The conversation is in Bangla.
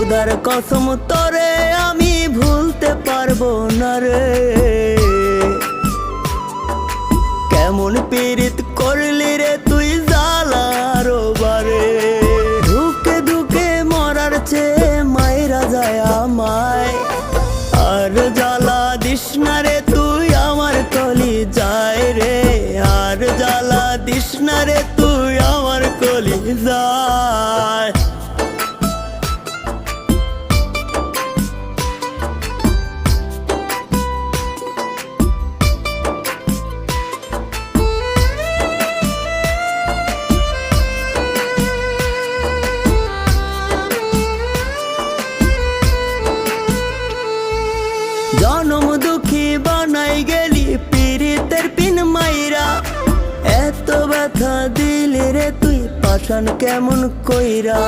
খোদার কসম তোরে আমি ভুলতে পারবো না রে। কেমন পীড়িত করলি রে তুই জ্বালার বারে। ধুকে ধুকে মরার চেয়ে মায়েরা যায় আমায়। আর জ্বালা দিস না রে তুই আমার কলি যায় রে। আর জ্বালা দিস না রে তুই আমার কলি যায়। জনম দুঃখী বানাই গেলি পীড়িতের পিন মাইরা। এত ব্যথা দিলি রে তুই পাষাণ কেমন কইরা।